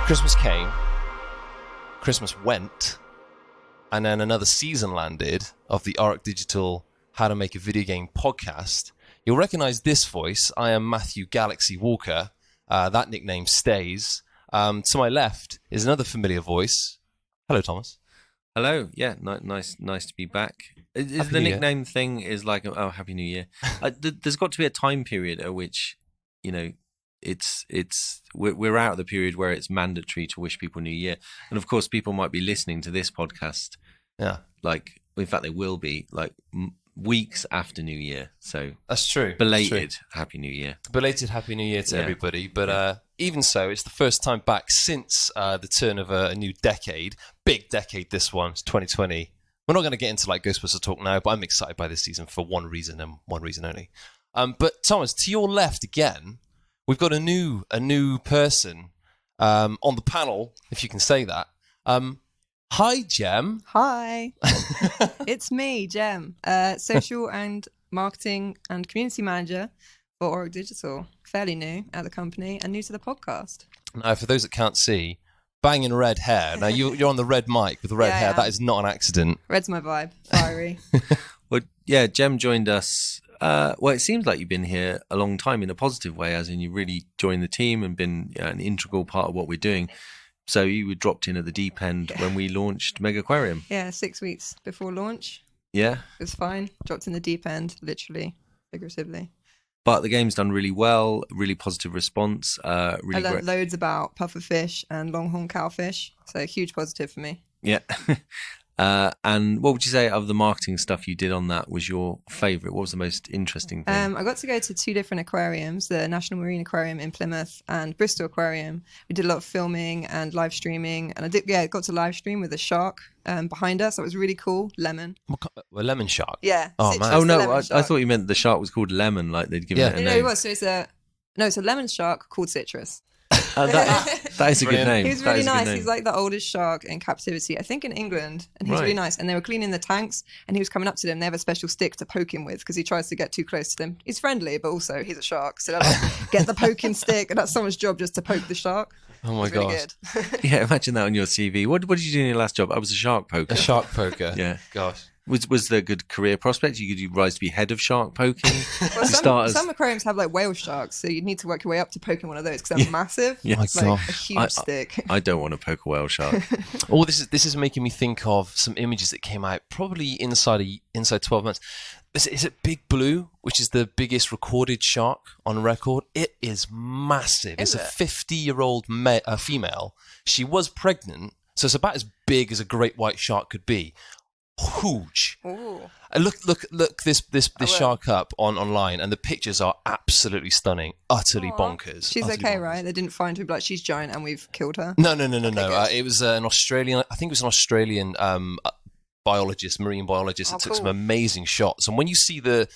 Christmas came, Christmas went, and then another season landed of the Auroch Digital How to Make a Video Game podcast. You'll recognize this voice. I am Matthew Galaxy Walker. That nickname stays. To my left is another familiar voice. Hello, Thomas. Hello. Yeah, nice to be back. Is the nickname thing is like, oh, Happy New Year. There's got to be a time period at which, you know, we're out of the period where it's mandatory to wish people New Year, and of course people might be listening to this podcast, like in fact they will be like weeks after New Year, so that's true. Belated Happy New Year to everybody. But even so, it's the first time back since the turn of a new decade. Big decade, this one. It's 2020. We're not going to get into like Ghostbusters talk now, but I'm excited by this season for one reason and one reason only. But Thomas, to your left again, we've got a new person on the panel, if you can say that. Hi, Jem. Hi. It's me, Jem, social and marketing and community manager for Auroch Digital. Fairly new at the company and new to the podcast. Now, for those that can't see, banging red hair. Now, you're on the red mic with the red hair. That is not an accident. Red's my vibe. Fiery. Well, yeah, Jem joined us. Well, it seems like you've been here a long time in a positive way, as in you really joined the team and been an integral part of what we're doing. So you were dropped in at the deep end when we launched Megaquarium. Yeah, 6 weeks before launch. Yeah. It was fine. Dropped in the deep end, literally, figuratively. But the game's done really well, really positive response. I learned loads about pufferfish and longhorn cowfish, so huge positive for me. Yeah. And what would you say of the marketing stuff you did on that was your favourite? What was the most interesting thing? I got to go to 2 different aquariums, the National Marine Aquarium in Plymouth and Bristol Aquarium. We did a lot of filming and live streaming, and I got to live stream with a shark behind us. That was really cool. Lemon. A lemon shark? Yeah. Oh, man. Oh, no, I thought you meant the shark was called Lemon, like they'd given it a name. No, it was. So it's a lemon shark called Citrus. That is a good name. He was really nice. He's like the oldest shark in captivity, I think in England, and he's really nice. And they were cleaning the tanks, and he was coming up to them. They have a special stick to poke him with because he tries to get too close to them. He's friendly, but also he's a shark, so they're like, get the poking stick, and that's someone's job, just to poke the shark. Oh my god! Really Yeah, imagine that on your CV. What did you do in your last job? I was a shark poker. A shark poker. Yeah. Gosh. Was there a good career prospect? Could you rise to be head of shark poking? Well, some aquariums have like whale sharks, so you need to work your way up to poking one of those because they're massive. Yeah. It's like a huge stick. I don't want to poke a whale shark. Oh, this is making me think of some images that came out probably inside 12 months. Is it Big Blue, which is the biggest recorded shark on record? It is massive. It's a 50-year-old female. She was pregnant, so it's about as big as a great white shark could be. Huge. Ooh. Look this shark up online, and the pictures are absolutely stunning, utterly bonkers. She's okay, right? They didn't find her, like she's giant and we've killed her. No. It was an Australian. I think it was an Australian marine biologist that took some amazing shots. And when you see the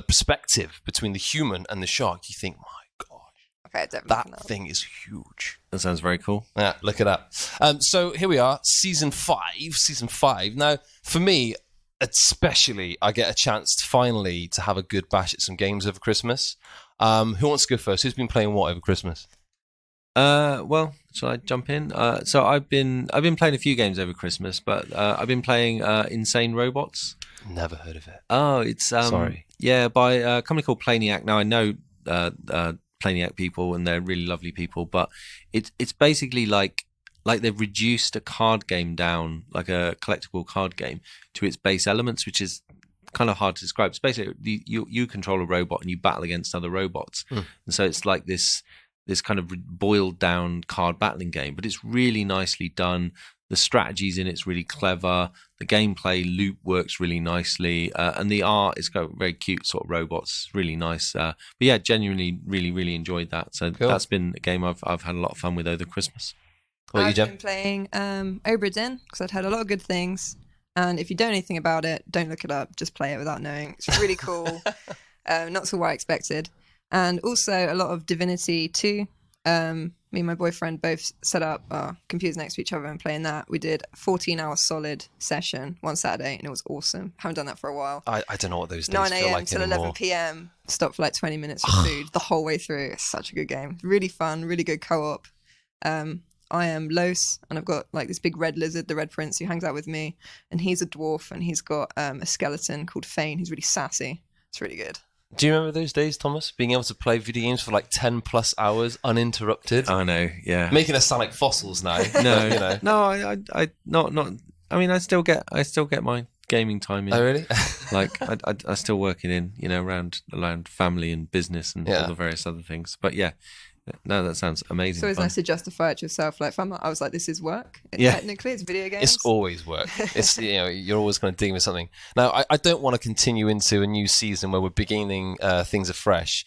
perspective between the human and the shark, you think, my gosh, okay, definitely that thing is huge. That sounds very cool. Yeah, look at that. So here we are, season 5. Now, for me, especially, I get a chance finally to have a good bash at some games over Christmas. Who wants to go first? Who's been playing what over Christmas? Well, shall I jump in? So I've been playing a few games over Christmas, but I've been playing Insane Robots. Never heard of it. Oh, it's sorry. Yeah, by a company called Planiac. Now I know Planiac people, and they're really lovely people, but it's basically like they've reduced a card game down, like a collectible card game, to its base elements, which is kind of hard to describe. It's basically you control a robot and you battle against other robots, and so it's like this kind of boiled down card battling game, but it's really nicely done. The strategies in it's really clever. The gameplay loop works really nicely, and the art is got very cute sort of robots, really nice. But yeah, genuinely, really, really enjoyed that. So That's been a game I've had a lot of fun with over Christmas. I've been playing Obra Dinn because I'd heard a lot of good things, and if you don't know anything about it, don't look it up. Just play it without knowing. It's really cool. Not so what I expected. And also a lot of Divinity 2, Me and my boyfriend both set up our computers next to each other and playing that. We did a 14-hour solid session one Saturday, and it was awesome. Haven't done that for a while. I don't know what those days 9 feel a.m. like till anymore. 11 p.m. Stopped for like 20 minutes for food the whole way through. It's such a good game. Really fun, really good co-op. I am Los, and I've got like this big red lizard, the Red Prince, who hangs out with me, and he's a dwarf, and he's got a skeleton called Fane, who's really sassy. It's really good. Do you remember those days, Thomas? Being able to play video games for like 10 plus hours uninterrupted? I know, yeah. Making us sound like fossils now. No, you know. no, I not. I mean, I still get my gaming time in. Oh, really? Like, I still work it in, around family and business and all the various other things. But yeah, no, that sounds amazing. It's always fun. nice to justify it to yourself. Like, I was like, this is work. Technically, it's video games. It's always work. It's you're always kind of digging with something. Now, I don't want to continue into a new season where we're beginning things afresh,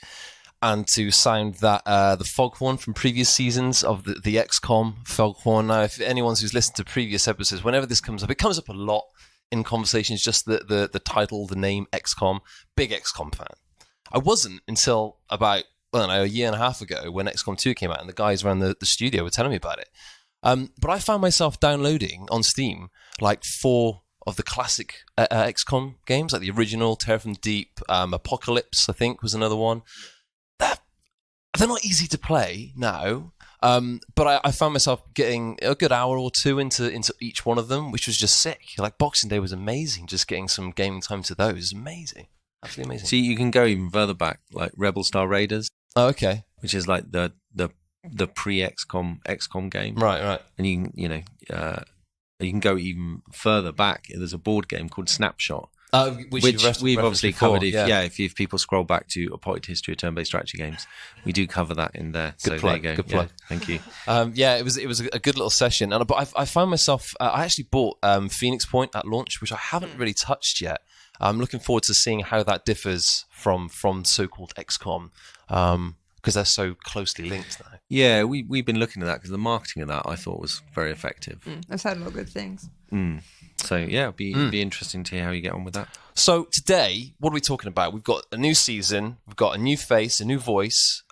and to sound that the foghorn from previous seasons of the XCOM foghorn. Now, if anyone who's listened to previous episodes, whenever this comes up, it comes up a lot in conversations. Just the title, the name XCOM. Big XCOM fan. I wasn't until about a year and a half ago when XCOM 2 came out, and the guys around the studio were telling me about it. But I found myself downloading on Steam like 4 of the classic XCOM games, like the original, Terror from the Deep, Apocalypse, I think, was another one. They're not easy to play now, but I found myself getting a good hour or two into each one of them, which was just sick. Like Boxing Day was amazing, just getting some gaming time to those is amazing. Absolutely amazing. See, you can go even further back, like Rebel Star Raiders. Oh, okay. Which is like the pre-XCOM game. Right. And you can go even further back. There's a board game called Snapshot, which we've obviously covered. If people scroll back to A Potted History of Turn-Based Strategy Games, we do cover that in there. Good plug. There you go. Good plug. Thank you. It was a good little session, but I found myself. I actually bought Phoenix Point at launch, which I haven't really touched yet. I'm looking forward to seeing how that differs from so-called XCOM, because they're so closely linked now. Yeah, we've been looking at that because the marketing of that I thought was very effective. I've heard a lot of good things. So yeah, it'd be interesting to hear how you get on with that. So today, what are we talking about? We've got a new season, we've got a new face, a new voice,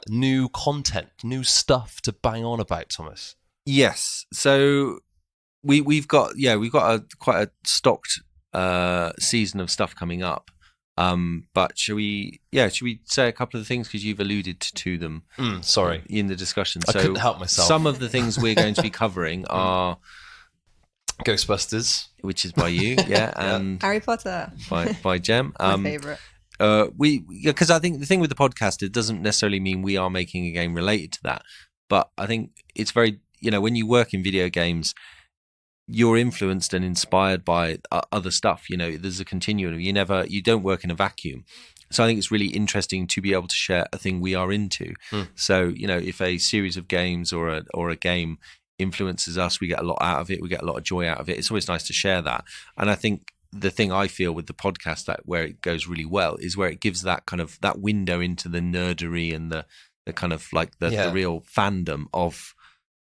new content, new stuff to bang on about, Thomas. Yes. So we've got quite a stocked season of stuff coming up. But should we say a couple of things, because you've alluded to them sorry in the discussion. I couldn't help myself. Some of the things we're going to be covering are Ghostbusters, which is by you, and Harry Potter by Jem. My favorite. Because I think the thing with the podcast, it doesn't necessarily mean we are making a game related to that, but I think it's very, when you work in video games, you're influenced and inspired by other stuff. There's a continuum. You don't work in a vacuum. So I think it's really interesting to be able to share a thing we are into. So, if a series of games or a game influences us, we get a lot out of it. We get a lot of joy out of it. It's always nice to share that. And I think the thing I feel with the podcast, that where it goes really well, is where it gives that kind of that window into the nerdery and the kind of like the real fandom of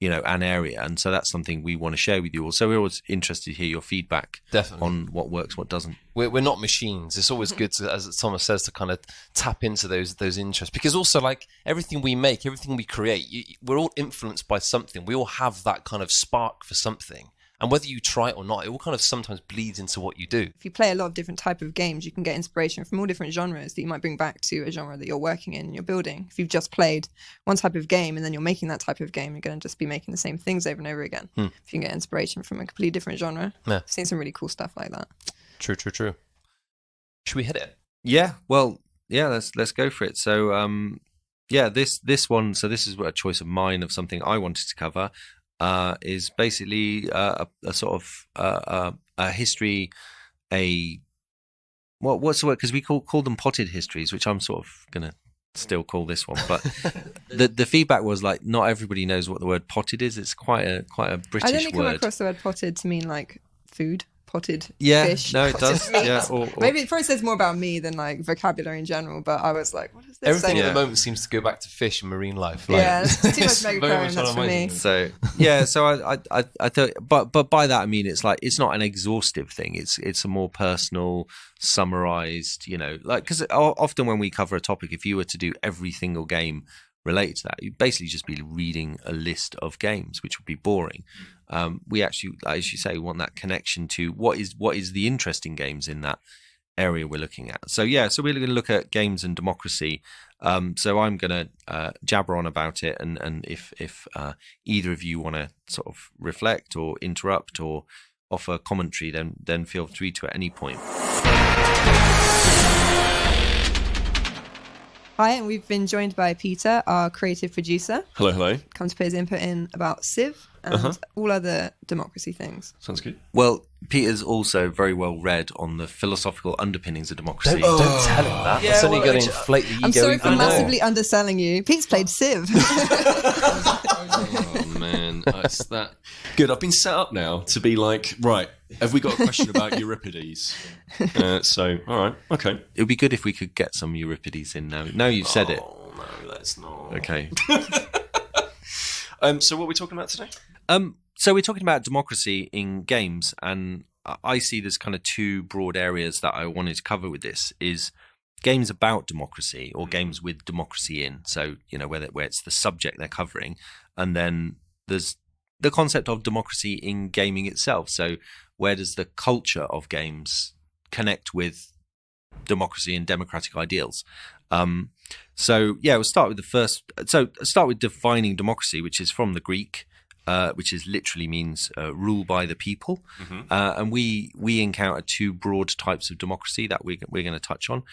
an area. And so that's something we want to share with you all. So we're always interested to hear your feedback on what works, what doesn't. We're not machines. It's always good to, as Thomas says, to kind of tap into those interests, because also, like, everything we make, everything we create, we're all influenced by something. We all have that kind of spark for something. And whether you try it or not, it all kind of sometimes bleeds into what you do. If you play a lot of different type of games, you can get inspiration from all different genres that you might bring back to a genre that you're working in and you're building. If you've just played one type of game and then you're making that type of game, you're going to just be making the same things over and over again. If you can get inspiration from a completely different genre, I've seen some really cool stuff like that. True. Should we hit it? Yeah. Well, yeah. Let's go for it. So, this one. So this is a choice of mine of something I wanted to cover. Is basically a sort of a history, what's the word? Because we call them potted histories, which I'm sort of gonna still call this one. But the feedback was like, not everybody knows what the word potted is. It's quite a British word. I only come across the word potted to mean like food. Potted fish. No, it does. Meat. Yeah, Maybe it probably says more about me than like vocabulary in general. But I was like, what is this? Everything at the moment seems to go back to fish and marine life. Like, it's too much Megaquarium. That's for me. So I thought, but by that I mean it's like it's not an exhaustive thing. It's a more personal, summarized. Like, because often when we cover a topic, if you were to do every single game related to that. You'd basically just be reading a list of games, which would be boring. We actually, as you say, want that connection to what is the interesting games in that area we're looking at. So we're going to look at games and democracy. So I'm going to jabber on about it, and if either of you want to sort of reflect or interrupt or offer commentary, then feel free to at any point. Hi, and we've been joined by Peter, our creative producer. Hello. Come to put his input in about Civ and all other democracy things. Sounds good. Well, Peter's also very well read on the philosophical underpinnings of democracy. Don't tell him that. That's only going to inflate the ego. I'm sorry even for more. massively underselling you. Pete's played Civ. Oh man, it's that good. I've been set up now to be like, right, have we got a question about Euripides? So, all right, okay. It would be good if we could get some Euripides in now. Now you've said it. Oh no, let's not. Okay. So what are we talking about today? So we're talking about democracy in games, and I see there's kind of two broad areas that I wanted to cover with this: is games about democracy or games with democracy in. So, where it's the subject they're covering, and then there's the concept of democracy in gaming itself. So where does the culture of games connect with democracy and democratic ideals? We'll start with the first. So start with defining democracy, which is from the Greek, which is literally means rule by the people. And we encounter two broad types of democracy that we're going to touch on.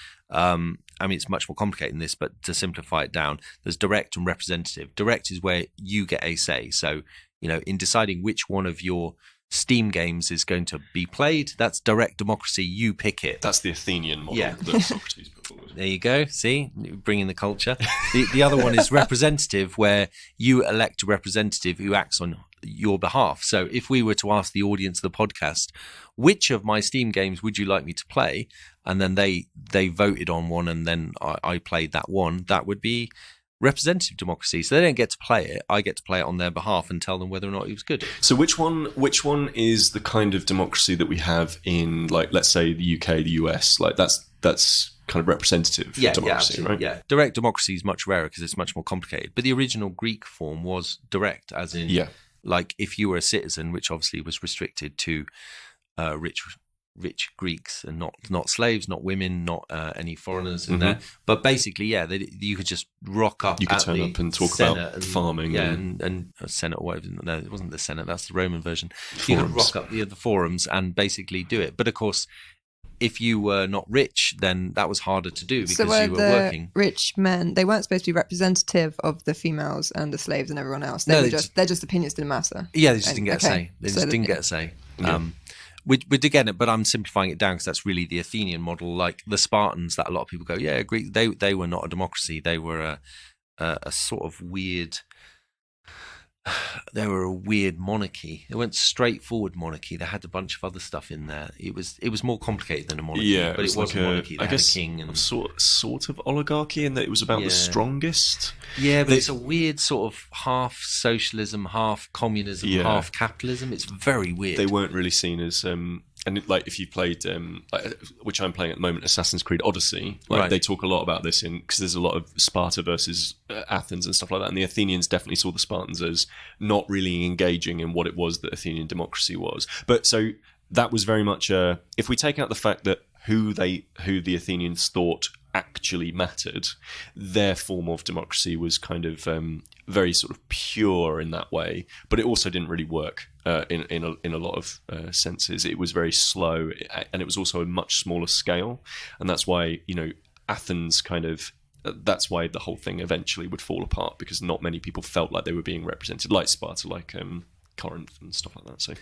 It's much more complicated than this, but to simplify it down, there's direct and representative. Direct is where you get a say. So, in deciding which one of your Steam games is going to be played, that's direct democracy. You pick it. That's the Athenian model that Socrates put forward. There you go. See, bringing the culture. The other one is representative, where you elect a representative who acts on your behalf. So if we were to ask the audience of the podcast, which of my Steam games would you like me to play? And then they voted on one, and then I played that one, that would be representative democracy. So they don't get to play it. I get to play it on their behalf and tell them whether or not it was good. So which one is the kind of democracy that we have in, like, let's say the UK, the US? Like that's kind of representative democracy, right? Yeah. Direct democracy is much rarer because it's much more complicated. But the original Greek form was direct, as in, like, if you were a citizen, which obviously was restricted to rich Greeks and not slaves, not women, not any foreigners in there. But basically, you could just rock up. You could turn up and talk about farming. And Senate or whatever. No, it wasn't the Senate. That's the Roman version. You could rock up the forums and basically do it. But of course, if you were not rich, then that was harder to do because you were working. Rich men, they weren't supposed to be representative of the females and the slaves and everyone else. Their just opinions didn't matter. Yeah, they just didn't get a say. They just didn't get a say. We did get it, but I'm simplifying it down because that's really the Athenian model. Like the Spartans, that a lot of people go, Greek. They were not a democracy. They were a sort of weird. They were a weird monarchy. They weren't straightforward monarchy. They had a bunch of other stuff in there. It was more complicated than a monarchy. But it was a monarchy. They had a king and sort of oligarchy, in that it was about the strongest. Yeah, but it's a weird sort of half socialism, half communism, half capitalism. It's very weird. They weren't really seen as and like if you played, which I'm playing at the moment, Assassin's Creed Odyssey, they talk a lot about this because there's a lot of Sparta versus Athens and stuff like that. And the Athenians definitely saw the Spartans as not really engaging in what it was that Athenian democracy was. But so that was very much if we take out the fact that who the Athenians thought actually mattered, their form of democracy was kind of very sort of pure in that way, but it also didn't really work in a lot of senses. It was very slow, and it was also a much smaller scale, and that's why Athens kind of. That's why the whole thing eventually would fall apart, because not many people felt like they were being represented, like Sparta, like Corinth and stuff like that. So,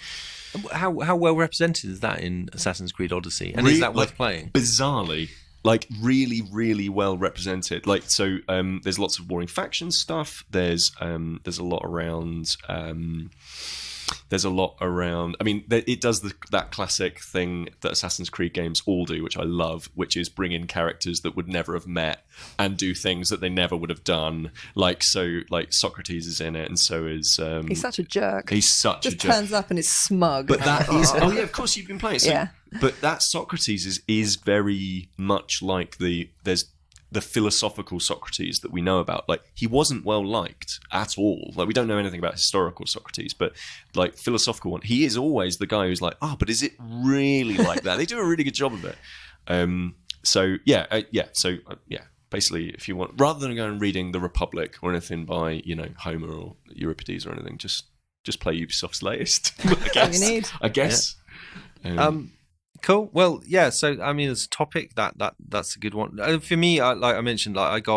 how well represented is that in Assassin's Creed Odyssey? And is that worth playing? Bizarrely, like really, really well represented. Like so, there's lots of warring faction stuff. There's a lot around. I mean, it does that classic thing that Assassin's Creed games all do, which I love, which is bring in characters that would never have met and do things that they never would have done. Like Socrates is in it, and so is. He's such a jerk. He's such a jerk. Just turns up and is smug. But that is. Oh yeah, of course you've been playing. So, but that Socrates is very much like there's the philosophical Socrates that we know about. Like, he wasn't well liked at all. Like, we don't know anything about historical Socrates, but like philosophical one, he is always the guy who's like, but is it really like that? They do a really good job of it. Basically, if you want, rather than going and reading The Republic or anything by, Homer or Euripides or anything, just play Ubisoft's latest. I guess. Cool. Well, yeah. So, I mean, as a topic, that's a good one. For me, like I mentioned, like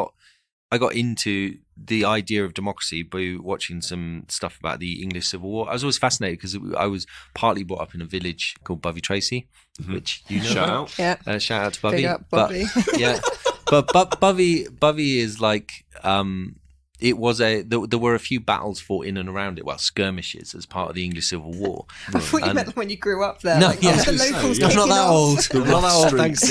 I got into the idea of democracy by watching some stuff about the English Civil War. I was always fascinated because I was partly brought up in a village called Bovey Tracy, which you know. Shout out. Yeah. Shout out to Bovey. Big up, Bovey. But, yeah. But Bovey is like, it was there were a few battles fought in and around it, skirmishes as part of the English Civil War. I thought you meant when you grew up there. No, the locals I'm not that old. The rough thanks.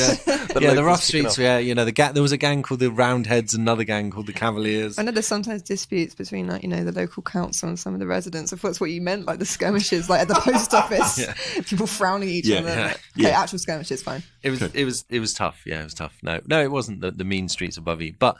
The rough streets. Where there was a gang called the Roundheads, another gang called the Cavaliers. I know there's sometimes disputes between the local council and some of the residents. I thought that's what you meant, like the skirmishes, like at the post office, people frowning at each other. Okay, actual skirmishes, fine. It was tough. Yeah, it was tough. No, it wasn't the mean streets of Bovey, But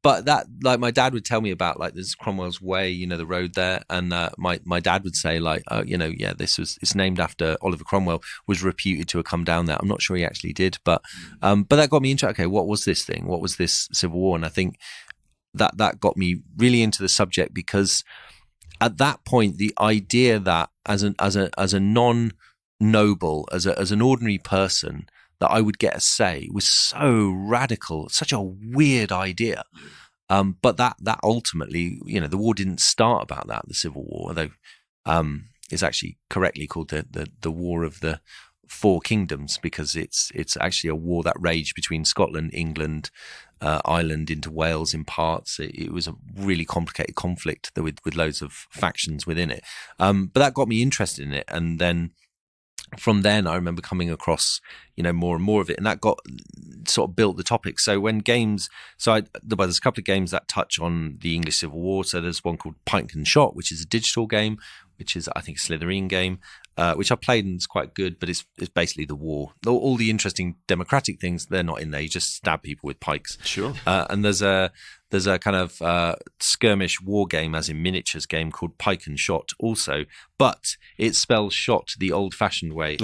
that, like, my dad would tell me about, like, there's Cromwell's Way, the road there, and my dad would say, like, it's named after Oliver Cromwell, was reputed to have come down there. I'm not sure he actually did, but that got me into, okay, what was this thing? What was this Civil War? And I think that got me really into the subject, because at that point, the idea that as a non-noble, as an ordinary person, that I would get a say was so radical, such a weird idea. But that ultimately, the war didn't start about that, the Civil War, although it's actually correctly called the War of the Four Kingdoms, because it's actually a war that raged between Scotland, England, Ireland into Wales in parts. It was a really complicated conflict with loads of factions within it. But that got me interested in it, and then from then I remember coming across more and more of it, and that got sort of built the topic. So when games, there's a couple of games that touch on the English Civil War. So there's one called Pike and Shot, which is a digital game, which is, I think, a Slytherin game, which I played and it's quite good, but it's basically the war. All the interesting democratic things, they're not in there. You just stab people with pikes. Sure. And there's a kind of skirmish war game, as in miniatures game, called Pike and Shot also, but it spells shot the old-fashioned way,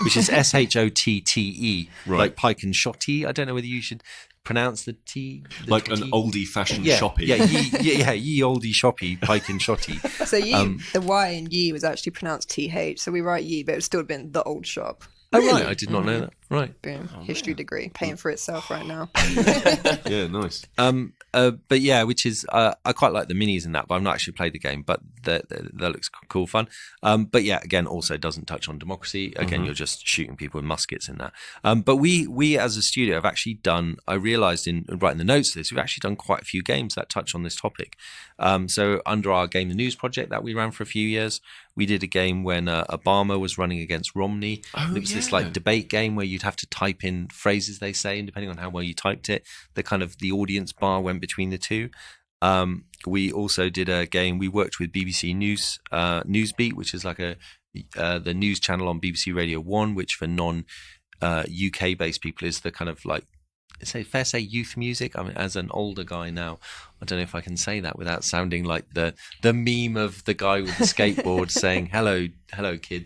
which is SHOTTE, right. Like Pike and Shotty. I don't know whether you should pronounce the T. Like an oldie-fashioned shoppy. Ye oldie shoppy, Pike and Shotty. So the Y in ye was actually pronounced TH, so we write ye, but it would still have been the old shop. Oh, really? Right, I did not know that. Right. Boom. History degree, paying for itself right now. Yeah, nice. But yeah, which is, I quite like the minis in that, but I've not actually played the game, but that looks cool fun. But yeah, again, also doesn't touch on democracy. Again, you're just shooting people with muskets in that. But we as a studio have actually done, I realised in writing the notes to this, we've actually done quite a few games that touch on this topic. So under our Game the News project that we ran for a few years, we did a game when Obama was running against Romney. It was this like debate game where you'd have to type in phrases they say, and depending on how well you typed it, the audience bar went between the two. We also did a game. We worked with BBC News, Newsbeat, which is like the news channel on BBC Radio 1, which for non-UK based people is the kind of like, fair say youth music. I mean, as an older guy now, I don't know if I can say that without sounding like the meme of the guy with the skateboard saying hello kids.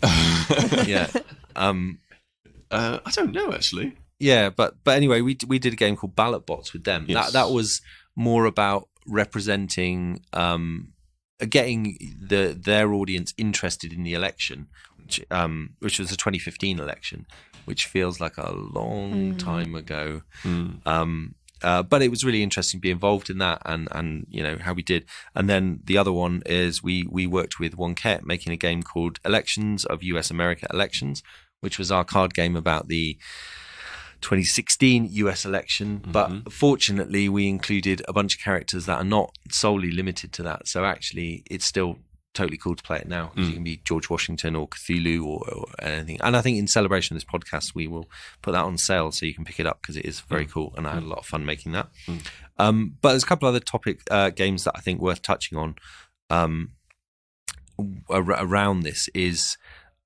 Yeah. I don't know actually. Yeah, but anyway, we did a game called Ballot Bots with them. Yes. That was more about representing, getting their audience interested in the election, which was the 2015 election, which feels like a long time ago. But it was really interesting to be involved in that, and how we did. And then the other one is we worked with Wonket making a game called Elections of US America Elections, which was our card game about the 2016 US election. But fortunately, we included a bunch of characters that are not solely limited to that. So actually, it's still totally cool to play it now. You can be George Washington or Cthulhu or anything. And I think in celebration of this podcast, we will put that on sale so you can pick it up, because it is very cool. And I had a lot of fun making that. But there's a couple other topic games that I think worth touching on around this is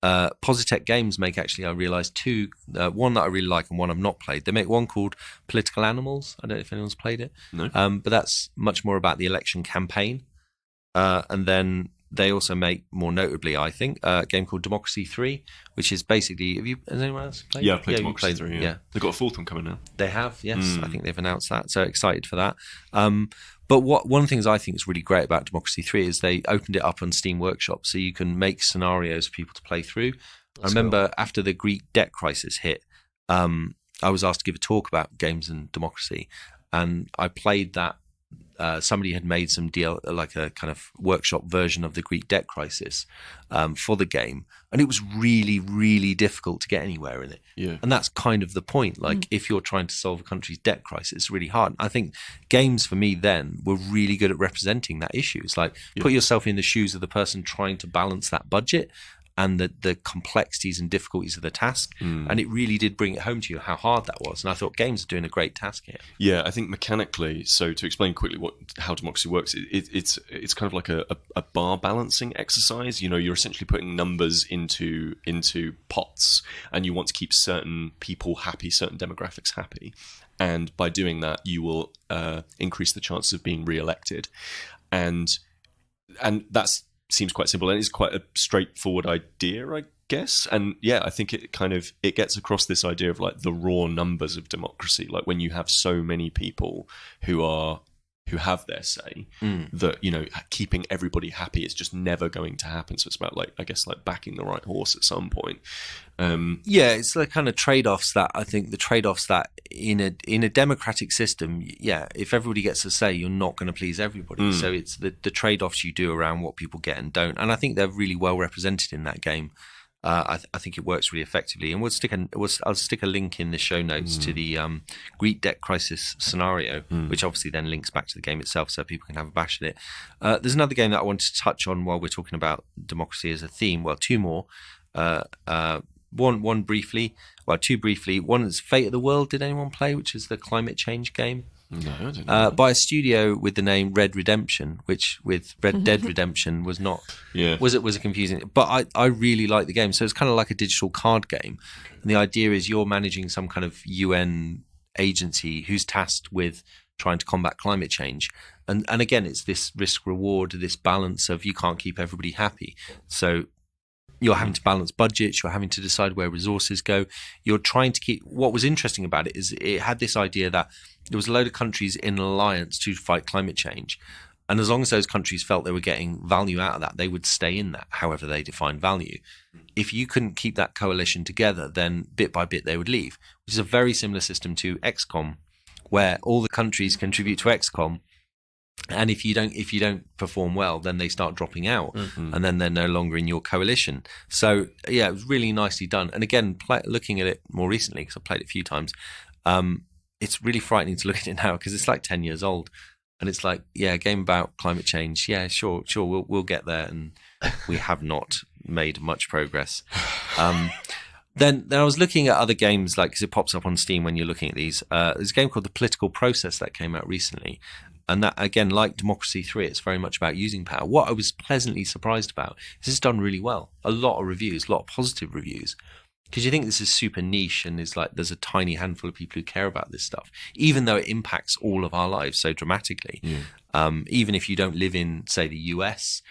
Positech Games make, actually, I realised, two. One that I really like and one I've not played. They make one called Political Animals. I don't know if anyone's played it. No. But that's much more about the election campaign. And then they also make, more notably, I think, a game called Democracy 3, which is basically... Has anyone else played? Yeah, I've played Democracy 3, yeah. They've got a fourth one coming now. They have, yes. I think they've announced that, so excited for that. But one of the things I think is really great about Democracy 3 is they opened it up on Steam Workshop, so you can make scenarios for people to play through. I remember after the Greek debt crisis hit, I was asked to give a talk about games and democracy, and I played that. Somebody had made some deal, like a kind of workshop version of the Greek debt crisis for the game, and it was really, really difficult to get anywhere in it. Yeah. And that's kind of the point. Like, if you're trying to solve a country's debt crisis, it's really hard. I think games for me then were really good at representing that issue. It's like, put yourself in the shoes of the person trying to balance that budget and the complexities and difficulties of the task. And it really did bring it home to you how hard that was. And I thought games are doing a great task here. Yeah, I think mechanically, so to explain quickly how democracy works, it's kind of like a bar balancing exercise. You know, you're essentially putting numbers into pots, and you want to keep certain people happy, certain demographics happy. And by doing that, you will increase the chances of being re-elected. And that's seems quite simple, and it's quite a straightforward idea, I guess. And yeah, I think it gets across this idea of like the raw numbers of democracy. Like when you have so many people who have their say, that, you know, keeping everybody happy is just never going to happen. So it's about, like, I guess, like backing the right horse at some point. Yeah, it's the kind of trade-offs that I think in a democratic system, if everybody gets a say, you're not going to please everybody. So it's the trade-offs you do around what people get and don't. And I think they're really well represented in that game. I think it works really effectively, and I'll stick a link in the show notes to the Greek debt crisis scenario, which obviously then links back to the game itself, so people can have a bash at it. There's another game that I wanted to touch on while we're talking about democracy as a theme. Well, two more. One briefly. Well, two briefly. One is Fate of the World. Did anyone play? Which is the climate change game. No, I didn't know. By a studio with the name Red Redemption, which with Red Dead Redemption was not. Yeah. Was a confusing. But I really like the game. So it's kind of like a digital card game, and the idea is you're managing some kind of UN agency who's tasked with trying to combat climate change. And again, it's this risk reward, this balance of you can't keep everybody happy. So you're having to balance budgets, you're having to decide where resources go. You're trying to keep... What was interesting about it is it had this idea that there was a load of countries in an alliance to fight climate change. And as long as those countries felt they were getting value out of that, they would stay in that, however they define value. If you couldn't keep that coalition together, then bit by bit they would leave, which is a very similar system to XCOM, where all the countries contribute to XCOM. And if you don't perform well, then they start dropping out, and then they're no longer in your coalition. So yeah, it was really nicely done. And again, looking at it more recently, because I've played it a few times, it's really frightening to look at it now because it's like 10 years old, and it's like, yeah, a game about climate change. Yeah, sure, we'll get there, and we have not made much progress. Then I was looking at other games, like, because it pops up on Steam when you're looking at these. There's a game called The Political Process that came out recently. And that, again, like Democracy 3, it's very much about using power. What I was pleasantly surprised about is it's done really well. A lot of reviews, a lot of positive reviews. Because you think this is super niche and is like there's a tiny handful of people who care about this stuff, even though it impacts all of our lives so dramatically. Even if you don't live in, say, the US,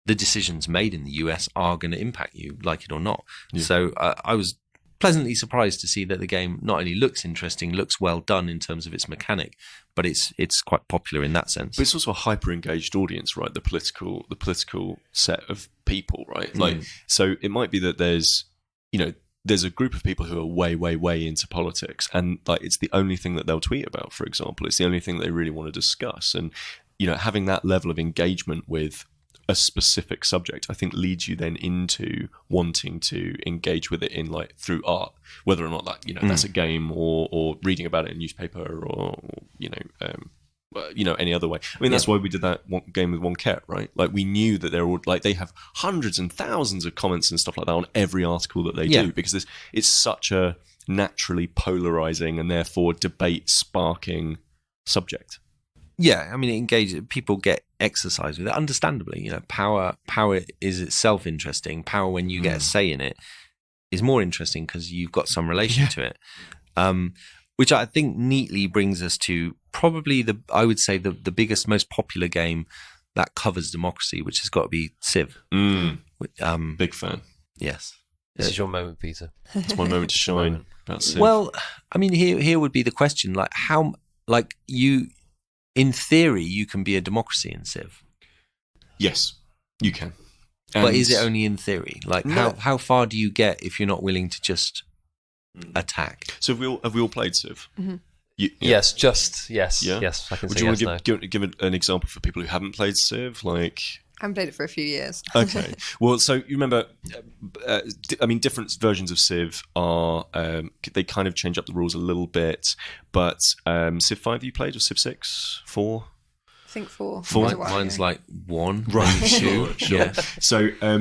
the decisions made in the US are going to impact you, like it or not. So I was pleasantly surprised to see that the game not only looks interesting, looks well done in terms of its mechanic, but it's quite popular in that sense. But it's also a hyper engaged audience, right? The political set of people, right? Like, so it might be that there's a group of people who are way into politics, and like it's the only thing that they'll tweet about, for example. It's the only thing they really want to discuss, and having that level of engagement with a specific subject, I think, leads you then into wanting to engage with it in through art, whether or not that that's a game or reading about it in a newspaper or any other way. I mean, that's why we did that one game with One Cat, right? Like, we knew that they have hundreds and thousands of comments and stuff like that on every article that they do, because it's such a naturally polarizing and therefore debate sparking subject. Yeah, I mean, it engages. People get exercise with it, understandably. You know, power is itself interesting. Power, when you get a say in it, is more interesting because you've got some relation to it. Which I think neatly brings us to probably I would say the biggest, most popular game that covers democracy, which has got to be Civ. Big fan. Yes. This is your moment, Peter. It's my moment to shine about Civ. Well, I mean, here would be the question: like, how, like you, in theory, you can be a democracy in Civ. Yes, you can. But is it only in theory? Like, how far do you get if you're not willing to just attack? So have we all played Civ? Mm-hmm. Yes. Yeah? Yes, I can Would say you yes, want to give an example for people who haven't played Civ? Like, I haven't played it for a few years. Okay. Well, so you remember, I mean, different versions of Civ are, they kind of change up the rules a little bit, but Civ 5 you played, or Civ 6? 4? I think 4. Mine's like 1, Right, 2. sure. Yeah. So I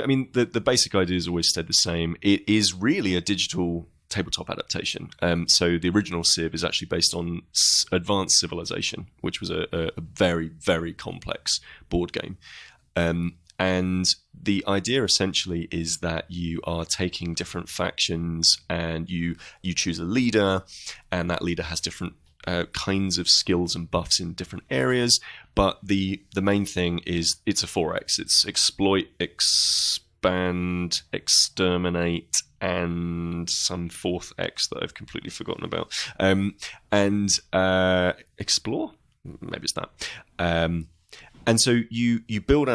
mean, the basic idea has always stayed the same. It is really a digital tabletop adaptation. So the original Civ is actually based on Advanced Civilization, which was a very, very complex board game. And the idea essentially is that you are taking different factions and you choose a leader, and that leader has different kinds of skills and buffs in different areas. But the main thing is it's a 4X. It's exploit, expand, exterminate, and some 4th X that I've completely forgotten about. And explore, maybe it's that. And so you build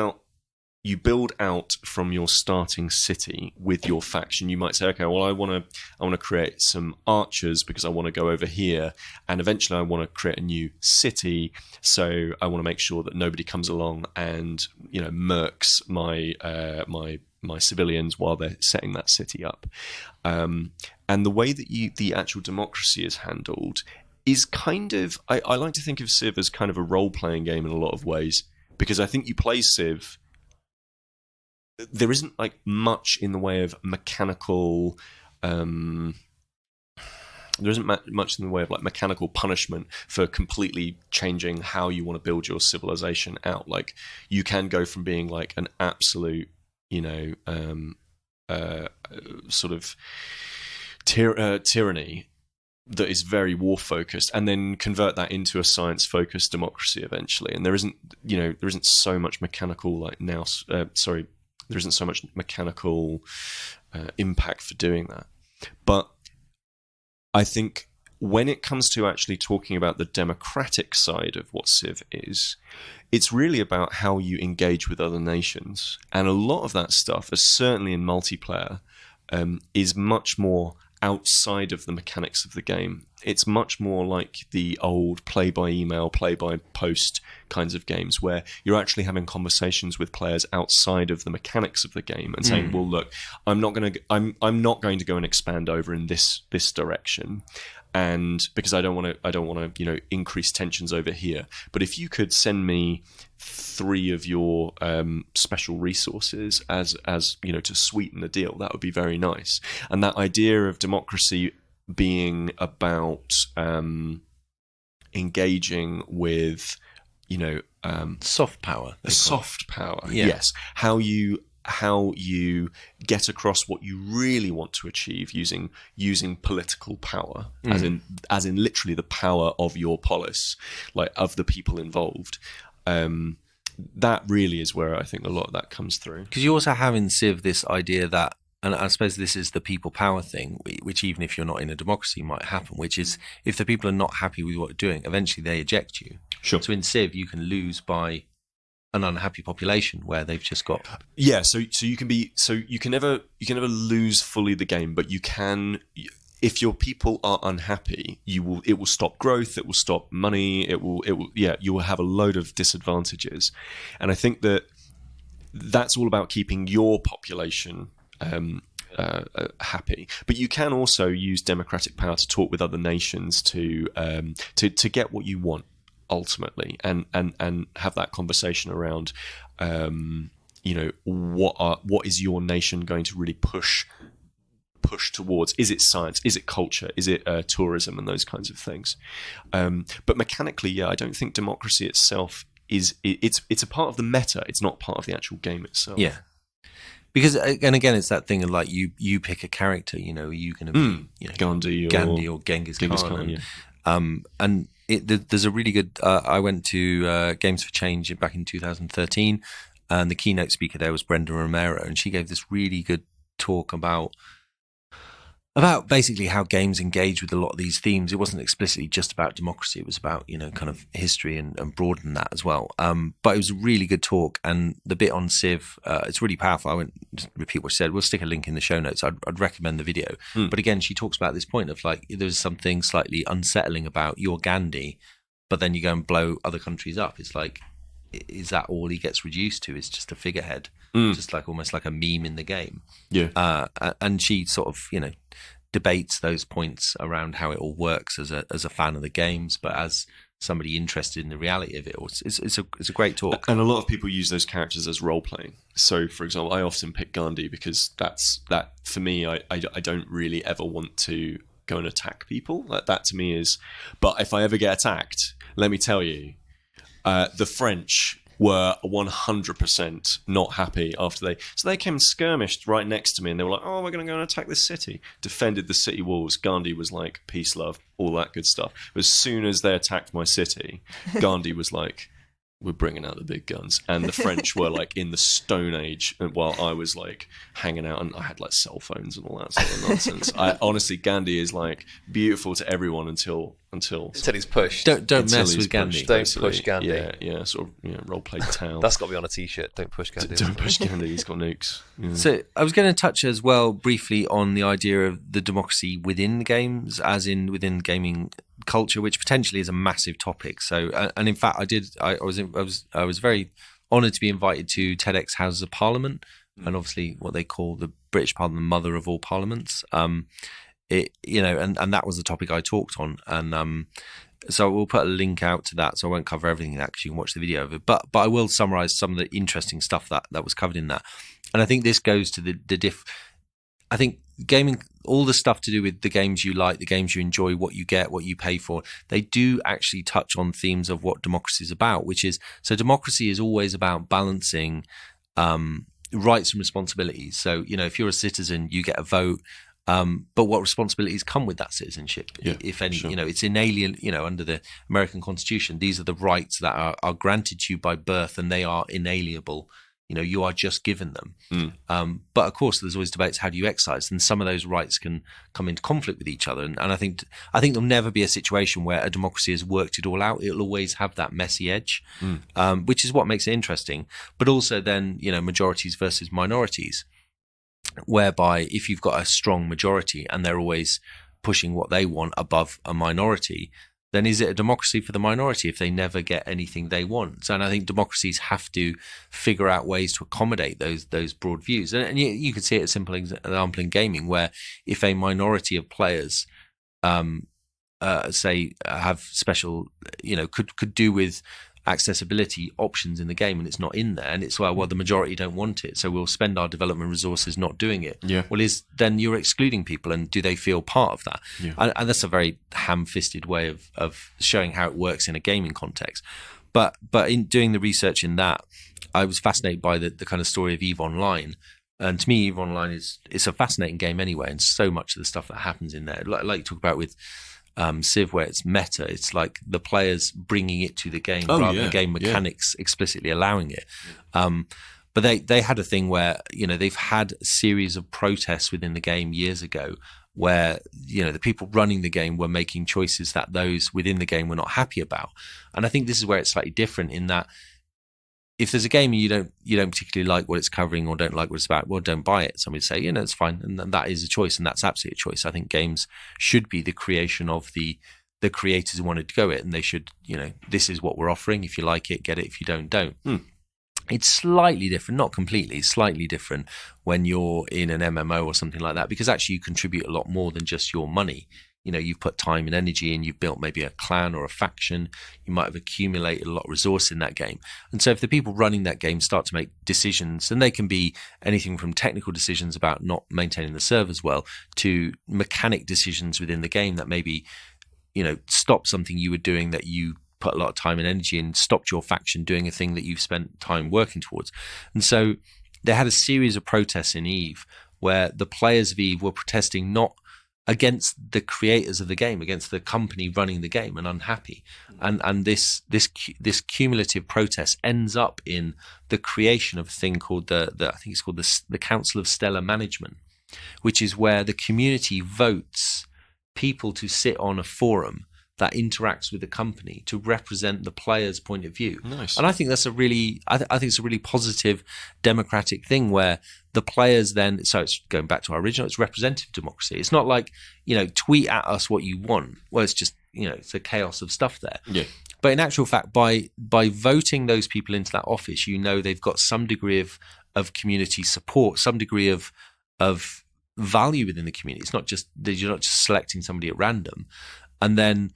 out from your starting city with your faction. You might say, okay, well, I want to create some archers because I want to go over here, and eventually I want to create a new city. So I want to make sure that nobody comes along and murks my civilians while they're setting that city up. And the way that the actual democracy is handled is kind of, I like to think of Civ as kind of a role-playing game in a lot of ways, because I think you play Civ, there isn't like much in the way of mechanical there isn't much in the way of like mechanical punishment for completely changing how you want to build your civilization out. Like, you can go from being like an absolute sort of tyranny that is very war focused, and then convert that into a science focused democracy eventually. And there isn't so much mechanical there isn't so much mechanical impact for doing that. But I think when it comes to actually talking about the democratic side of what Civ is, it's really about how you engage with other nations. And a lot of that stuff, certainly in multiplayer, is much more outside of the mechanics of the game. It's much more like the old play by email, play by post kinds of games, where you're actually having conversations with players outside of the mechanics of the game and saying, well, look, I'm not going to go and expand over in this direction, and because I don't want to increase tensions over here. But if you could send me 3 of your special resources as to sweeten the deal, that would be very nice. And that idea of democracy being about engaging with soft power. Soft power, yes. How you get across what you really want to achieve using political power, as in literally the power of your polis, like of the people involved. That really is where I think a lot of that comes through. Because you also have in Civ this idea that, and I suppose this is the people power thing, which even if you're not in a democracy might happen, which is if the people are not happy with what you're doing, eventually they eject you. Sure. So in Civ, you can lose by an unhappy population where they've just got... Yeah, so you can never lose fully the game, but you can... If your people are unhappy, it will stop growth, it will stop money, you will have a load of disadvantages. And I think that's all about keeping your population happy. But you can also use democratic power to talk with other nations to get what you want ultimately, and have that conversation around what is your nation going to really push push towards, is it science, is it culture, is it tourism, and those kinds of things. But mechanically, yeah, I don't think democracy itself it's a part of the meta. It's not part of the actual game itself. Yeah. Because, and again, it's that thing of like you pick a character. You know, are you going to be Gandhi or Genghis Khan? And there's a really good. I went to Games for Change back in 2013, and the keynote speaker there was Brenda Romero, and she gave this really good talk about basically how games engage with a lot of these themes. It wasn't explicitly just about democracy. It was about, kind of history and broaden that as well. But it was a really good talk. And the bit on Civ, it's really powerful. I won't just repeat what she said. We'll stick a link in the show notes. I'd recommend the video. But again, she talks about this point of like, there's something slightly unsettling about your Gandhi, but then you go and blow other countries up. It's like, is that all he gets reduced to? Is just a figurehead, just like almost like a meme in the game. Yeah. And she sort of, debates those points around how it all works as a fan of the games, but as somebody interested in the reality of it, it's a great talk. And a lot of people use those characters as role playing. So, for example, I often pick Gandhi because that for me, I don't really ever want to go and attack people. That to me is. But if I ever get attacked, let me tell you. The French were 100% not happy after they came and skirmished right next to me, and they were like, oh, we're going to go and attack this city. Defended the city walls. Gandhi was like, peace, love, all that good stuff. But as soon as they attacked my city, Gandhi was like, we're bringing out the big guns. And the French were like in the Stone Age, while I was like hanging out, and I had like cell phones and all that sort of nonsense. Honestly, Gandhi is like beautiful to everyone until he's pushed. Don't mess with Gandhi. Don't push Gandhi. Yeah, sort of role play town. That's got to be on a t-shirt. Don't push Gandhi. Don't push Gandhi. He's got nukes. Yeah. So I was going to touch as well briefly on the idea of the democracy within the games, as in within gaming culture, which potentially is a massive topic. So, and in fact, I was very honoured to be invited to TEDx Houses of Parliament, and obviously what they call the British Parliament, the mother of all parliaments. And that was the topic I talked on, and so we'll put a link out to that. So I won't cover everything in that because you can watch the video of it, but I will summarise some of the interesting stuff that was covered in that. And I think this goes to I think gaming, all the stuff to do with the games you like, the games you enjoy, what you get, what you pay for, they do actually touch on themes of what democracy is about, which is, so democracy is always about balancing rights and responsibilities. So, if you're a citizen, you get a vote, but what responsibilities come with that citizenship, if any? Sure. It's inalienable, under the American Constitution, these are the rights that are granted to you by birth, and they are inalienable. You are just given them. But of course, there's always debates, how do you exercise? And some of those rights can come into conflict with each other. And I think there'll never be a situation where a democracy has worked it all out. It'll always have that messy edge, which is what makes it interesting. But also then, majorities versus minorities, whereby if you've got a strong majority and they're always pushing what they want above a minority, then is it a democracy for the minority if they never get anything they want? So, and I think democracies have to figure out ways to accommodate those broad views. And you could see it as a simple example in gaming, where if a minority of players, say, have special, could do with accessibility options in the game, and it's not in there, and it's well, the majority don't want it, so we'll spend our development resources not doing it. Well, then you're excluding people, and do they feel part of that? And that's a very ham-fisted way of showing how it works in a gaming context. But in doing the research in that, I was fascinated by the kind of story of EVE Online. And to me, EVE Online it's a fascinating game anyway, and so much of the stuff that happens in there, like you talk about with Civ, where it's meta, it's like the players bringing it to the game rather than game mechanics explicitly allowing it. But they had a thing where, they've had a series of protests within the game years ago where, the people running the game were making choices that those within the game were not happy about. And I think this is where it's slightly different, in that if there's a game and you don't particularly like what it's covering or don't like what it's about, well, don't buy it. Somebody say, it's fine, and that is a choice, and that's absolutely a choice. I think games should be the creation of the creators who wanted to go it, and they should, this is what we're offering. If you like it, get it. If you don't. It's slightly different, not completely, slightly different when you're in an MMO or something like that, because actually you contribute a lot more than just your money. you've put time and energy in, you've built maybe a clan or a faction, you might have accumulated a lot of resource in that game. And so if the people running that game start to make decisions, and they can be anything from technical decisions about not maintaining the servers well to mechanic decisions within the game that maybe, stop something you were doing that you put a lot of time and energy in, stopped your faction doing a thing that you've spent time working towards. And so they had a series of protests in EVE where the players of EVE were protesting not against the creators of the game, against the company running the game, and unhappy. And this cumulative protest ends up in the creation of a thing called I think it's called the Council of Stellar Management, which is where the community votes people to sit on a forum that interacts with the company to represent the player's point of view. Nice. And I think that's I think it's a really positive democratic thing where the players then, so it's going back to our original, it's representative democracy. It's not like, tweet at us what you want. Well, it's just, it's a chaos of stuff there. Yeah. But in actual fact, by voting those people into that office, they've got some degree of community support, some degree of value within the community. It's not just, you're not just selecting somebody at random. And then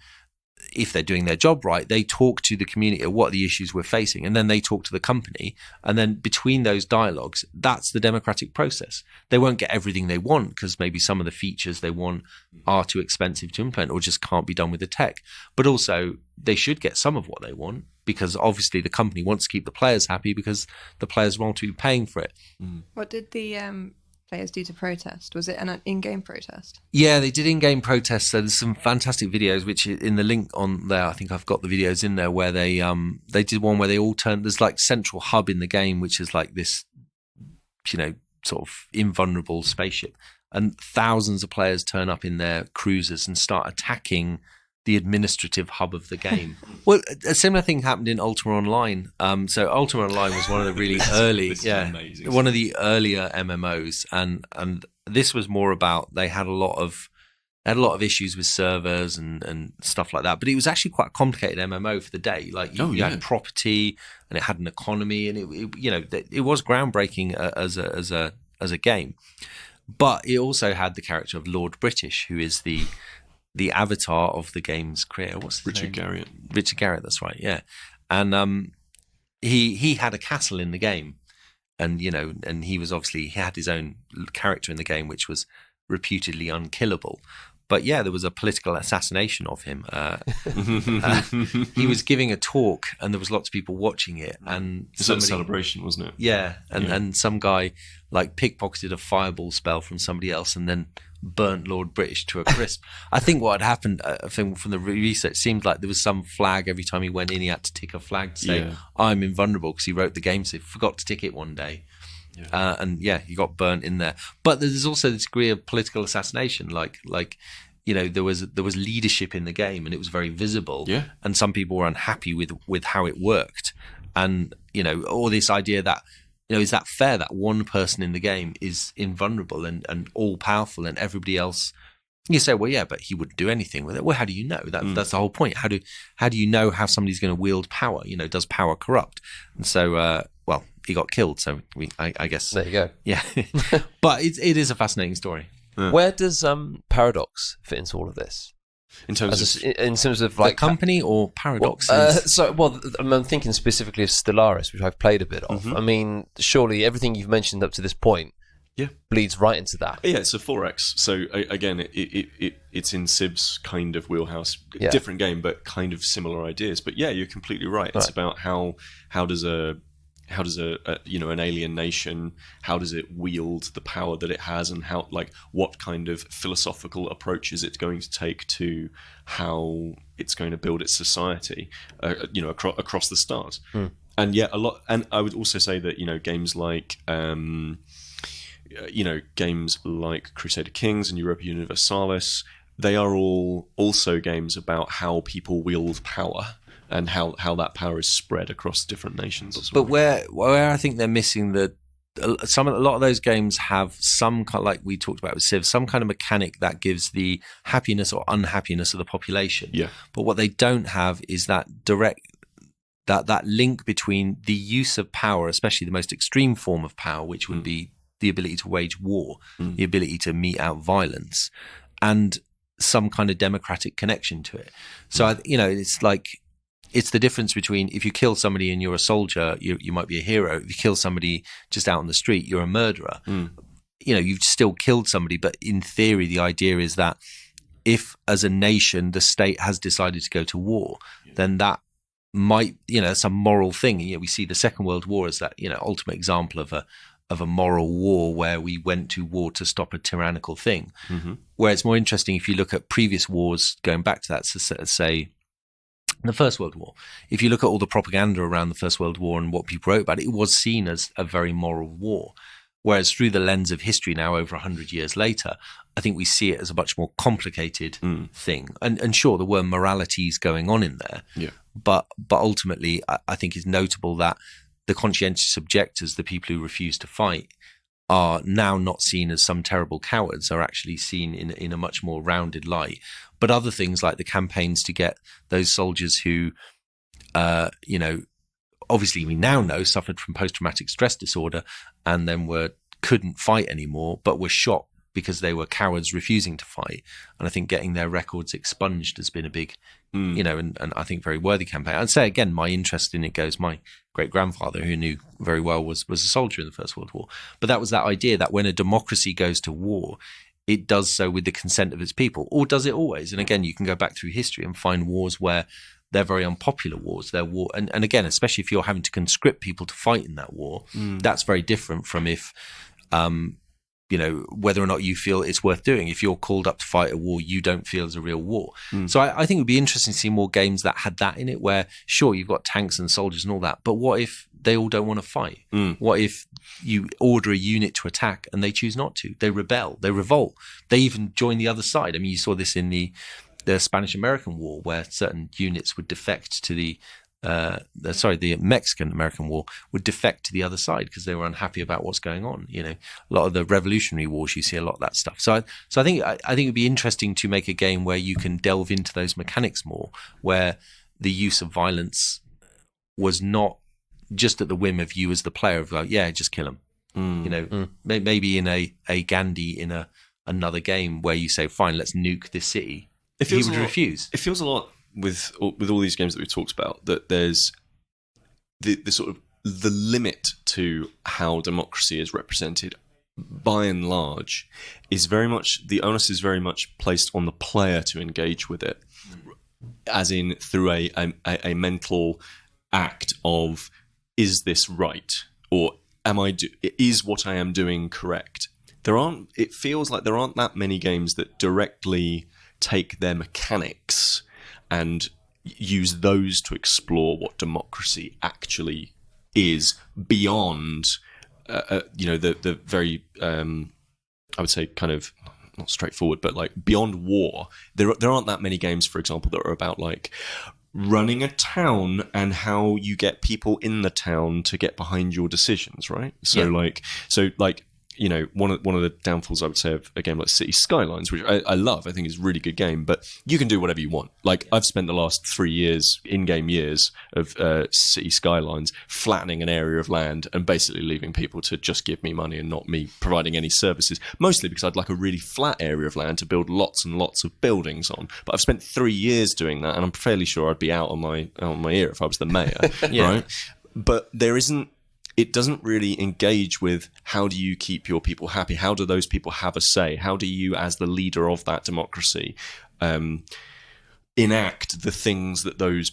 if they're doing their job right, they talk to the community of what are the issues we're facing, and then they talk to the company. And then between those dialogues, that's the democratic process. They won't get everything they want because maybe some of the features they want are too expensive to implement or just can't be done with the tech. But also they should get some of what they want, because obviously the company wants to keep the players happy because the players want to be paying for it. What did the players do to protest? Was it an in-game protest? Yeah, they did in-game protests. So there's some fantastic videos, which in the link on there, I think I've got the videos in there, where they did one where they all turned, there's like central hub in the game, which is like this, sort of invulnerable spaceship. And thousands of players turn up in their cruisers and start attacking the administrative hub of the game. Well, a similar thing happened in Ultima Online. So Ultima Online was one of the really early, one of the earlier MMOs, and this was more about, they had a lot of issues with servers and stuff like that. But it was actually quite a complicated MMO for the day. Like you had property, and it had an economy, and it was groundbreaking as a game. But it also had the character of Lord British, who is the avatar of the game's creator. What's his Richard name? Garriott. Richard Garriott, that's right, yeah. And he had a castle in the game, and and he had his own character in the game, which was reputedly unkillable. But yeah, there was a political assassination of him. He was giving a talk, and there was lots of people watching it. And it was a celebration, wasn't it? Yeah, and some guy like pickpocketed a fireball spell from somebody else, and then burnt Lord British to a crisp. I think what had happened, I think from the research, seemed like there was some flag every time he went in. He had to tick a flag to say, "I'm invulnerable," because he wrote the game, so he forgot to tick it one day. He got burnt in there. But there's also the degree of political assassination, like there was leadership in the game, and it was very visible. Yeah. And some people were unhappy with how it worked, and all this idea that is that fair that one person in the game is invulnerable and all powerful, and everybody else. You say, well, yeah, but he wouldn't do anything with it. Well, how do you know? That's the whole point. How do you know how somebody's going to wield power? Does power corrupt? And so, he got killed. So I guess there you go. Yeah, but it is a fascinating story. Yeah. Where does Paradox fit into all of this? In terms of like the company or Paradox? I'm thinking specifically of Stellaris, which I've played a bit of. I mean, surely everything you've mentioned up to this point bleeds right into that. Yeah, it's a 4X. So again, it's in Sib's kind of wheelhouse. Different game, but kind of similar ideas. But yeah, you're completely right. It's about how does an alien nation, how does it wield the power that it has, and what kind of philosophical approach is it going to take to how it's going to build its society, across the stars. And a lot. And I would also say that games like Crusader Kings and Europa Universalis, they are all also games about how people wield power. And how that power is spread across different nations as well. But where I think they're missing a lot of those games have some kind, like we talked about with Civ, some kind of mechanic that gives the happiness or unhappiness of the population. Yeah. But what they don't have is that direct that link between the use of power, especially the most extreme form of power, which would be the ability to wage war, the ability to mete out violence, and some kind of democratic connection to it. So it's like, it's the difference between if you kill somebody and you're a soldier, you might be a hero. If you kill somebody just out on the street, you're a murderer. You've still killed somebody, but in theory, the idea is that if, as a nation, the state has decided to go to war, then that might, it's a moral thing. We see the Second World War as that, ultimate example of a moral war where we went to war to stop a tyrannical thing. Where it's more interesting if you look at previous wars going back to that, so say the First World War. If you look at all the propaganda around the First World War and what people wrote about it, it was seen as a very moral war. Whereas through the lens of history now, over 100 years later, I think we see it as a much more complicated thing. And sure, there were moralities going on in there. But ultimately, I think it's notable that the conscientious objectors, the people who refuse to fight, are now not seen as some terrible cowards, are actually seen in a much more rounded light. But other things like the campaigns to get those soldiers who, obviously we now know suffered from post-traumatic stress disorder and then couldn't fight anymore, but were shot because they were cowards refusing to fight. And I think getting their records expunged has been a big, and I think very worthy campaign. I'd say, again, my interest in it goes, my great-grandfather, who knew very well, was a soldier in the First World War. But that was that idea that when a democracy goes to war, it does so with the consent of its people. Or does it always? And again, you can go back through history and find wars where they're very unpopular wars. They're war, and again, especially if you're having to conscript people to fight in that war, that's very different from if, whether or not you feel it's worth doing. If you're called up to fight a war you don't feel is a real war. So I think it would be interesting to see more games that had that in it, where, sure, you've got tanks and soldiers and all that, but what if they all don't want to fight? What if you order a unit to attack and they choose not to? They rebel, they revolt, they even join the other side. I mean, you saw this in the Spanish-American War, where certain units would defect to the Mexican-American War would defect to the other side because they were unhappy about what's going on. A lot of the Revolutionary Wars, you see a lot of that stuff. So I think it'd be interesting to make a game where you can delve into those mechanics more, where the use of violence was not just at the whim of you as the player of like, yeah, just kill them. Maybe in a Gandhi in another game where you say, fine, let's nuke this city. He would refuse. It feels a lot with all these games that we've talked about, that there's the sort of the limit to how democracy is represented, by and large, is very much, the onus is very much placed on the player to engage with it, as in through a mental act of, is this right, or is what I am doing correct? It feels like there aren't that many games that directly take their mechanics and use those to explore what democracy actually is beyond, the very, I would say, kind of not straightforward, but like beyond war. There aren't that many games, for example, that are about like running a town and how you get people in the town to get behind your decisions, right? So one of the downfalls, I would say, of a game like City Skylines, which I love, I think is a really good game, but you can do whatever you want. Like, I've spent the last 3 years, in-game years, of City Skylines flattening an area of land and basically leaving people to just give me money and not me providing any services, mostly because I'd like a really flat area of land to build lots and lots of buildings on. But I've spent 3 years doing that, and I'm fairly sure I'd be out on my ear if I was the mayor, right? But it doesn't really engage with, how do you keep your people happy? How do those people have a say? How do you, as the leader of that democracy, enact the things that those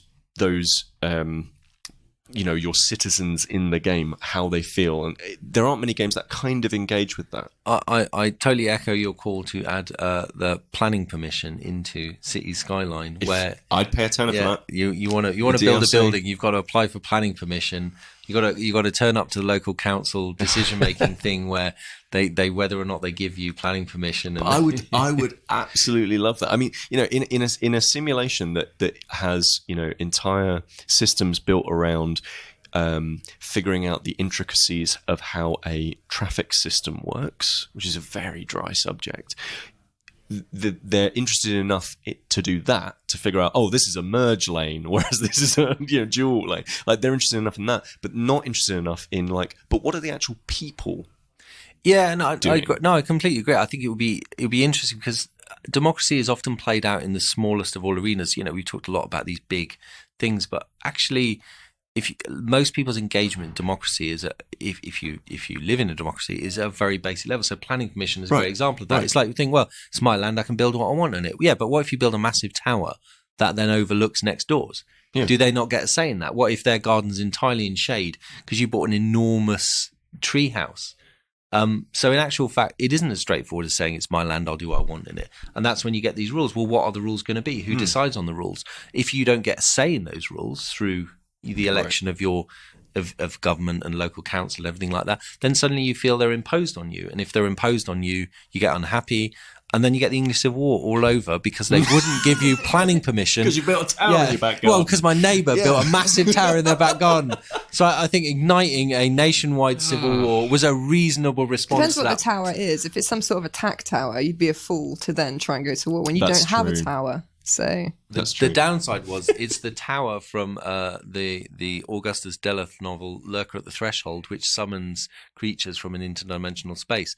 your citizens in the game, how they feel? And there aren't many games that kind of engage with that. I totally echo your call to add the planning permission into City Skyline, where I'd pay a tenner for that. You want to build a building, you've got to apply for planning permission. You got to turn up to the local council decision making thing where they whether or not they give you planning permission. And I would absolutely love that. I mean, in a simulation that has entire systems built around figuring out the intricacies of how a traffic system works, which is a very dry subject. They're interested enough to do that, to figure out, oh, this is a merge lane, whereas this is a dual lane. Like, they're interested enough in that, but not interested enough in but what are the actual people? Yeah, no, I completely agree. I think it would be interesting because democracy is often played out in the smallest of all arenas. We talked a lot about these big things, but actually, most people's engagement in democracy is if you live in a democracy is a very basic level. So planning permission is a great example of that. Right. It's like you think, well, it's my land, I can build what I want on it. Yeah, but what if you build a massive tower that then overlooks next doors? Yeah. Do they not get a say in that? What if their garden's entirely in shade because you bought an enormous tree house? So in actual fact, it isn't as straightforward as saying it's my land, I'll do what I want in it. And that's when you get these rules. Well, what are the rules going to be? Who decides on the rules? If you don't get a say in those rules through the election of your of government and local council and everything like that, then suddenly you feel they're imposed on you. And if they're imposed on you, you get unhappy. And then you get the English Civil War all over because they wouldn't give you planning permission. Because you built a tower in your back garden. Well, because my neighbour built a massive tower in their back garden. So I think igniting a nationwide civil war was a reasonable response. Depends what the tower is. If it's some sort of attack tower, you'd be a fool to then try and go to war when you don't have a tower. So the downside was it's the tower from the Augustus Deleth novel Lurker at the Threshold, which summons creatures from an interdimensional space.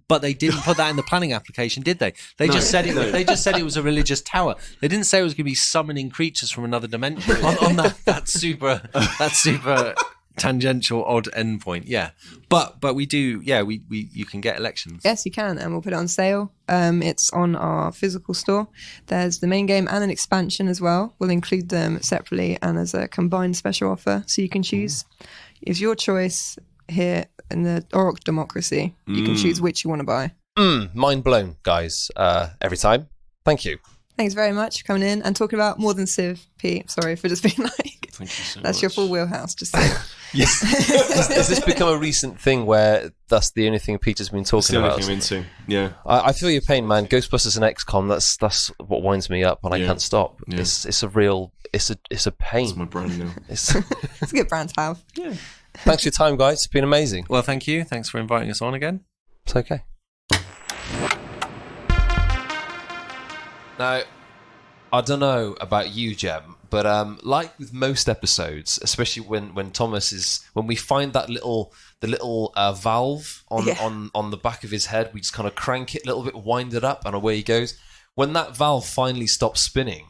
But they didn't put that in the planning application, did they? They just said it. They just said it was a religious tower. They didn't say it was going to be summoning creatures from another dimension on that super tangential odd endpoint. Yeah, but we do. Yeah, we you can get elections. Yes, you can, and we'll put it on sale. It's on our physical store. There's the main game and an expansion as well. We'll include them separately and as a combined special offer, so you can choose. It's your choice here in the Auroch Democracy. You can choose which you want to buy. Mind blown, guys. Every time. Thank you. Thanks very much for coming in and talking about more than Civ, Pete. Sorry for just being like, thank you so that's much. Your full wheelhouse. Just saying. Yes. Has this become a recent thing where that's the only thing Peter's been talking about? That's the only thing I'm into. Yeah. I feel your pain, man. Ghostbusters and XCOM. That's what winds me up, and I can't stop. Yeah. It's a real. It's a pain. It's my brand now. It's a good brand to have. Yeah. Thanks for your time, guys. It's been amazing. Well, thank you. Thanks for inviting us on again. It's okay. Now, I don't know about you, Jem, but like with most episodes, especially when Tomas is, when we find that the little valve on the back of his head, we just kind of crank it a little bit, wind it up, and away he goes. When that valve finally stops spinning,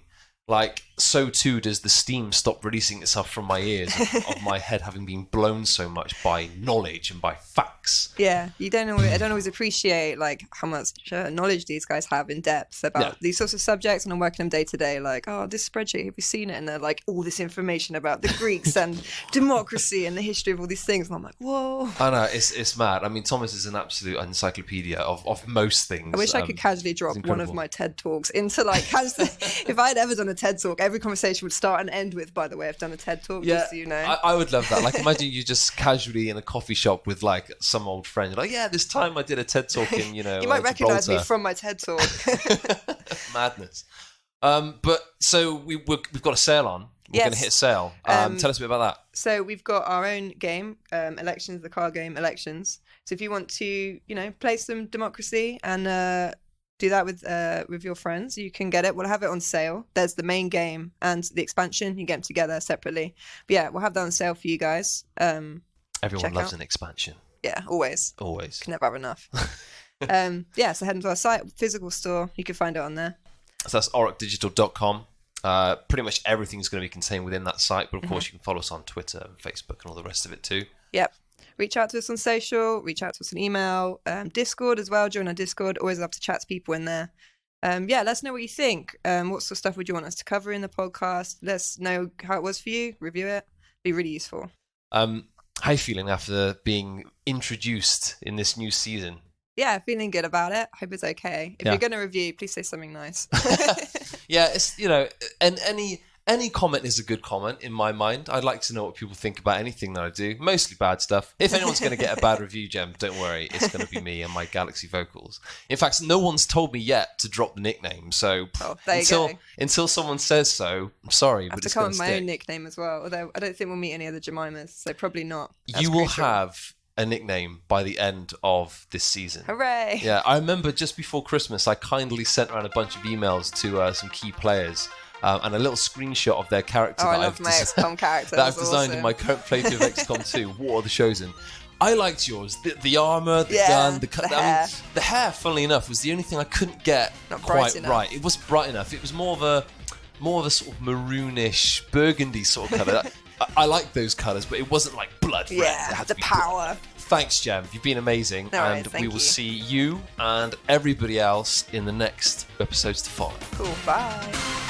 like, so too does the steam stop releasing itself from my ears of my head having been blown so much by knowledge and by facts. Yeah, I don't always appreciate like how much knowledge these guys have in depth about these sorts of subjects, and I'm working them day to day. Like, oh, this spreadsheet, have you seen it? And they're like, all this information about the Greeks and democracy and the history of all these things. And I'm like, whoa. I know, it's mad. I mean, Tomas is an absolute encyclopedia of most things. I wish I could casually drop one of my TED Talks into like, if I'd ever done a TED Talk, every conversation would start and end with, by the way, I've done a TED Talk, just so you know. I would love that. Like, imagine you just casually in a coffee shop with like some old friend. You're like, yeah, this time I did a TED Talk in, you might recognise me from my TED Talk. Madness. But so we've got a sale on. We're going to hit a sale. Tell us a bit about that. So we've got our own game, Elections, the card game Elections. So if you want to, play some democracy and do that with your friends, you can get it. We'll have it on sale. There's the main game and the expansion. You get them together separately. But yeah, we'll have that on sale for you guys. Everyone loves an expansion. Yeah, always. Always. Can never have enough. So head into our site, physical store. You can find it on there. So that's aurochdigital.com. Pretty much everything's going to be contained within that site, but of course you can follow us on Twitter and Facebook and all the rest of it too. Yep. Reach out to us on social, reach out to us on email, Discord as well. Join our Discord. Always love to chat to people in there. Let us know what you think. What sort of stuff would you want us to cover in the podcast? Let us know how it was for you. Review it. Be really useful. How are you feeling after being introduced in this new season? Yeah, feeling good about it. Hope it's okay. If you're going to review, please say something nice. Yeah, it's, and any comment is a good comment in my mind. I'd like to know what people think about anything that I do. Mostly bad stuff. If anyone's going to get a bad review, Jem, don't worry. It's going to be me and my Galaxy vocals. In fact, no one's told me yet to drop the nickname. So until someone says so, I'm sorry, but it's going to stick. I have to come up with my own nickname as well. Although I don't think we'll meet any other Jemimas, so probably not. You will have a nickname by the end of this season. Hooray! Yeah, I remember just before Christmas, I kindly sent around a bunch of emails to some key players. And a little screenshot of their character I love my XCOM character. that I've designed in my current playthrough of XCOM 2, War of the Chosen. I liked yours. The armor, the gun, the hair. The hair, funnily enough, was the only thing I couldn't get quite right. It wasn't bright enough. It was more of a sort of maroonish, burgundy sort of colour. I like those colours, but it wasn't like blood red. Yeah, it had the to be power. Blood. Thanks, Jem. You've been amazing. And we will see you and everybody else in the next episodes to follow. Cool. Bye.